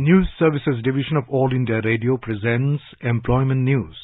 News Services Division of All India Radio presents Employment News.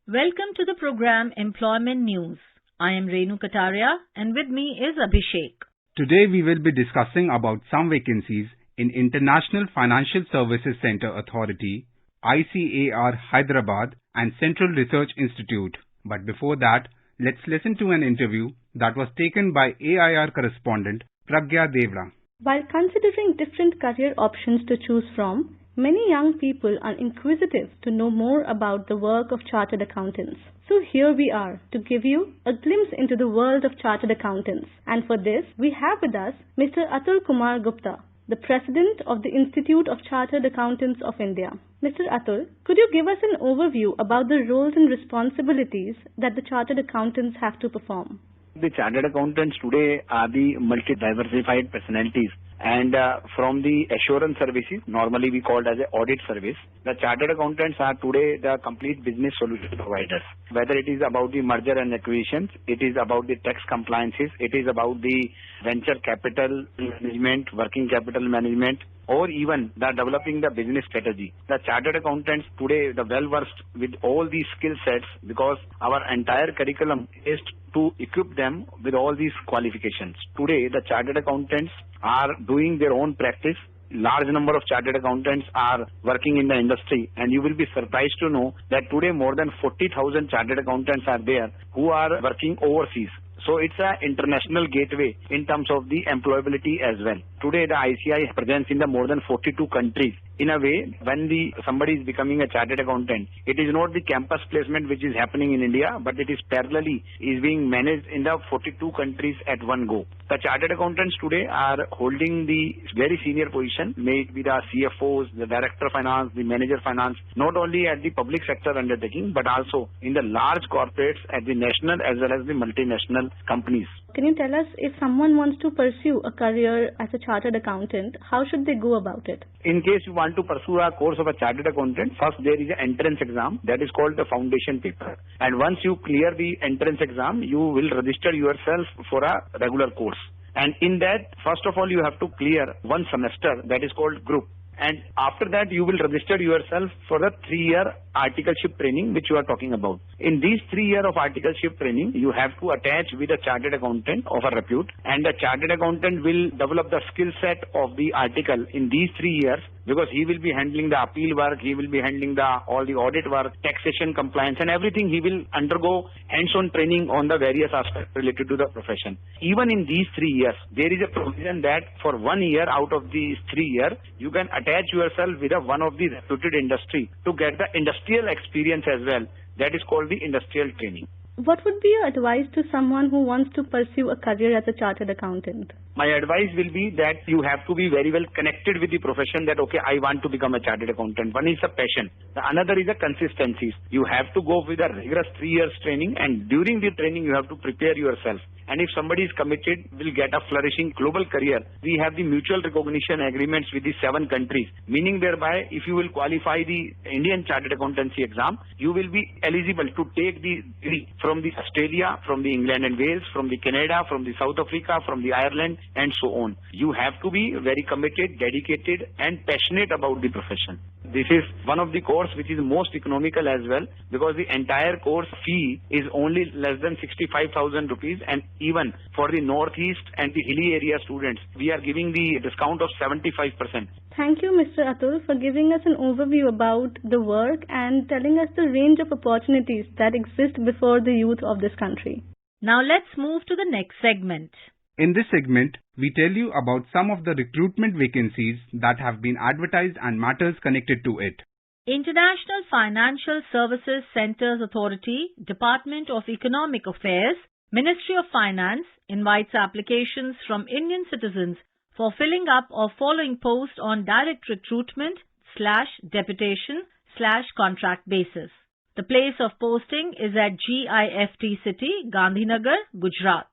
Welcome to the program Employment News. I am Renu Kataria and with me is Abhishek. Today we will be discussing about some vacancies in International Financial Services Center Authority, ICAR Hyderabad and Central Research Institute. But before that, let's listen to an interview that was taken by AIR correspondent Pragya Devra. While considering different career options to choose from, many young people are inquisitive to know more about the work of chartered accountants. So here we are to give you a glimpse into the world of chartered accountants. And for this, we have with us Mr. Atul Kumar Gupta, the President of the Institute of Chartered Accountants of India. Mr. Atul, could you give us an overview about the roles and responsibilities that the chartered accountants have to perform? The chartered accountants today are the multi-diversified personalities, and from the assurance services, normally we call it as an audit service, the chartered accountants are today the complete business solution providers. Whether it is about the merger and acquisitions, it is about the tax compliances, it is about the venture capital management, working capital management, or even the developing the business strategy. The chartered accountants today, the well-versed with all these skill sets, because our entire curriculum is to equip them with all these qualifications. Today, the chartered accountants are doing their own practice. Large number of chartered accountants are working in the industry, and you will be surprised to know that today more than 40,000 chartered accountants are there who are working overseas. So it's an international gateway in terms of the employability as well. Today the ICI has presence in the more than 42 countries. In a way, when somebody is becoming a chartered accountant, it is not the campus placement which is happening in India, but it is parallelly is being managed in the 42 countries at one go. The chartered accountants today are holding the very senior position, may it be the CFOs, the Director of Finance, the Manager of Finance, not only at the public sector undertaking, but also in the large corporates at the national as well as the multinational companies. Can you tell us, if someone wants to pursue a career as a chartered accountant, how should they go about it? In case you want to pursue a course of a chartered accountant, first there is an entrance exam that is called the foundation paper. And once you clear the entrance exam, you will register yourself for a regular course. And in that, first of all, you have to clear one semester that is called group. And after that, you will register yourself for the 3-year articleship training which you are talking about. In these 3 years of articleship training, you have to attach with a chartered accountant of a repute, and the chartered accountant will develop the skill set of the article in these 3 years, because he will be handling the appeal work, he will be handling all the audit work, taxation compliance and everything. He will undergo hands-on training on the various aspects related to the profession. Even in these 3 years, there is a provision that for 1 year out of these 3 years, you can attach yourself with one of the reputed industry to get the industrial experience as well. That is called the industrial training. What would be your advice to someone who wants to pursue a career as a chartered accountant? My advice will be that you have to be very well connected with the profession, that okay, I want to become a chartered accountant. One is a passion. The another is a consistency. You have to go with a rigorous 3 years training, and during the training you have to prepare yourself. And if somebody is committed, will get a flourishing global career. We have the mutual recognition agreements with the 7 countries, meaning thereby if you will qualify the Indian Chartered Accountancy exam, you will be eligible to take the degree from the Australia, from the England and Wales, from the Canada, from the South Africa, from the Ireland and so on. You have to be very committed, dedicated and passionate about the profession. This is one of the course which is most economical as well, because the entire course fee is only less than 65,000 rupees, and even for the northeast and the hilly area students, we are giving the discount of 75%. Thank you, Mr. Atul, for giving us an overview about the work and telling us the range of opportunities that exist before the youth of this country. Now let's move to the next segment. In this segment, we tell you about some of the recruitment vacancies that have been advertised and matters connected to it. International Financial Services Centers Authority, Department of Economic Affairs, Ministry of Finance invites applications from Indian citizens for filling up or following posts on direct recruitment/deputation/contract basis. The place of posting is at GIFT City, Gandhinagar, Gujarat.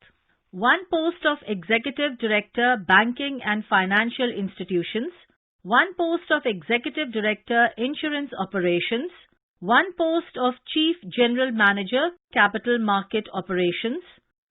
One post of Executive Director, Banking and Financial Institutions, one post of Executive Director, Insurance Operations, one post of Chief General Manager, Capital Market Operations,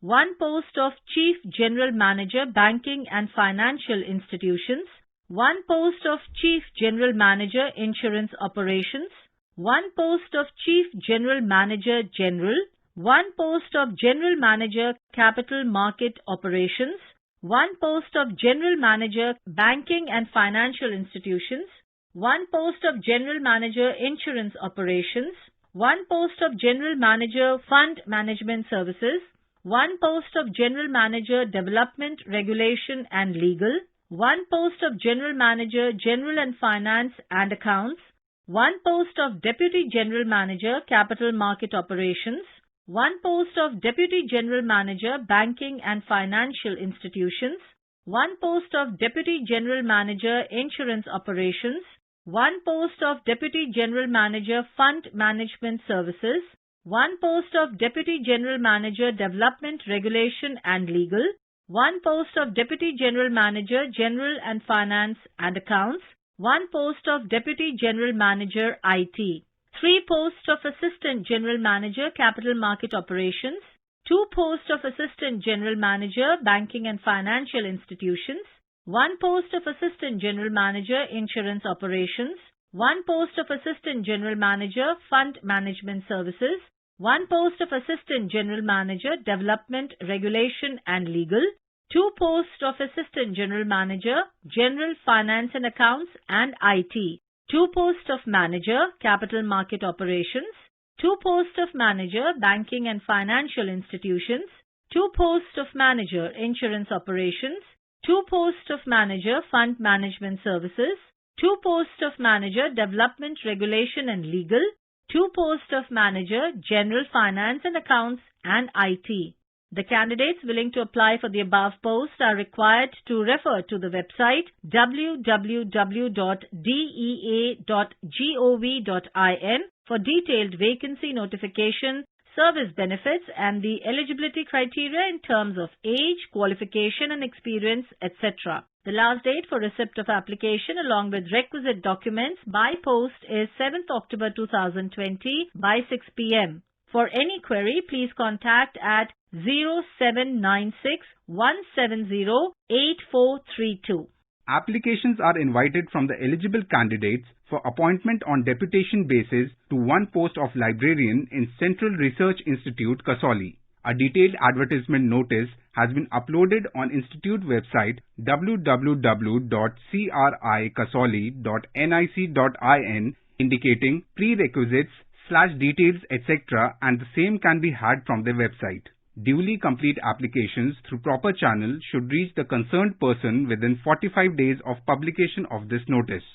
one post of Chief General Manager, Banking and Financial Institutions, 1 post of Chief General Manager Insurance Operations, 1 post of Chief General Manager General, 1 post of General Manager Capital Market Operations, 1 post of General Manager Banking and Financial Institutions, 1 post of General Manager Insurance Operations, 1 post of General Manager Fund Management Services, 1 post of General Manager Development, Regulation and Legal, 1 post of General Manager General and Finance and Accounts, 1 post of Deputy General Manager Capital Market Operations, 1 post of Deputy General Manager Banking and Financial Institutions, 1 post of Deputy General Manager Insurance Operations, 1 post of Deputy General Manager Fund Management Services, 1 post of Deputy General Manager Development, Regulation and Legal, 1 post of Deputy General Manager General and Finance and Accounts, 1 post of Deputy General Manager IT, 3 posts of Assistant General Manager Capital Market Operations, 2 posts of Assistant General Manager Banking and Financial Institutions, 1 post of Assistant General Manager Insurance Operations, 1 post of Assistant General Manager Fund Management Services, 1 post of Assistant General Manager Development, Regulation and Legal, 2 posts of Assistant General Manager General Finance and Accounts and IT, 2 posts of Manager Capital Market Operations, 2 posts of Manager Banking and Financial Institutions, 2 posts of Manager Insurance Operations, 2 posts of Manager Fund Management Services, 2 posts of Manager Development, Regulation and Legal, 2 posts of Manager General Finance and Accounts and IT. The candidates willing to apply for the above posts are required to refer to the website www.dea.gov.in for detailed vacancy notification, service benefits and the eligibility criteria in terms of age, qualification and experience, etc. The last date for receipt of application along with requisite documents by post is 7th October 2020 by 6 p.m. For any query, please contact at 0796 170 8432. Applications are invited from the eligible candidates for appointment on deputation basis to 1 post of librarian in Central Research Institute, Kasauli. A detailed advertisement notice has been uploaded on Institute website www.crikasauli.nic.in indicating prerequisites/details etc. and the same can be had from their website. Duly complete applications through proper channel should reach the concerned person within 45 days of publication of this notice.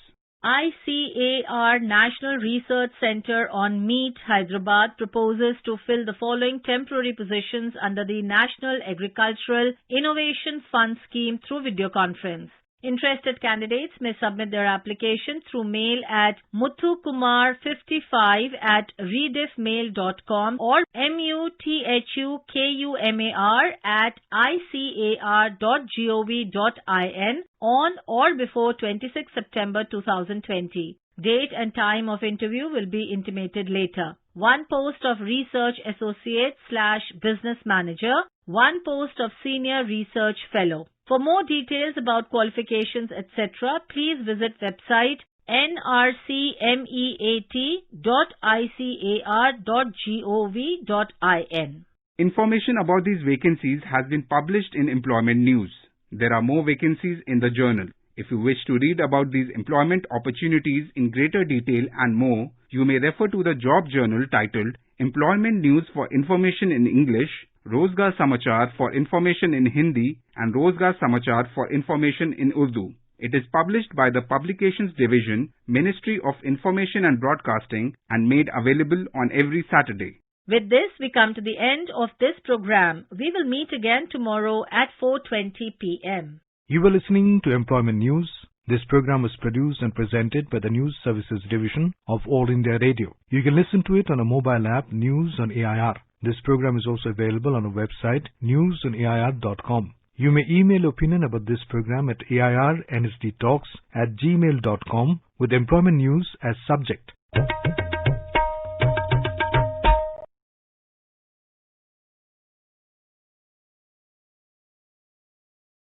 ICAR National Research Centre on Meat, Hyderabad proposes to fill the following temporary positions under the National Agricultural Innovation Fund scheme through video conference. Interested candidates may submit their application through mail at muthukumar55@rediffmail.com or muthukumar@icar.gov.in on or before 26 September 2020. Date and time of interview will be intimated later. 1 post of Research Associate/Business Manager, 1 post of Senior Research Fellow. For more details about qualifications, etc., please visit website nrcmeat.icar.gov.in. Information about these vacancies has been published in Employment News. There are more vacancies in the journal. If you wish to read about these employment opportunities in greater detail and more, you may refer to the job journal titled Employment News for Information in English, Rozgar Samachar for Information in Hindi and Rozgar Samachar for Information in Urdu. It is published by the Publications Division, Ministry of Information and Broadcasting and made available on every Saturday. With this, we come to the end of this program. We will meet again tomorrow at 4:20 p.m. You were listening to Employment News. This program was produced and presented by the News Services Division of All India Radio. You can listen to it on a mobile app, News on AIR. This program is also available on our website, newsonair.com. You may email opinion about this program at airnsdtalks@gmail.com with Employment News as subject.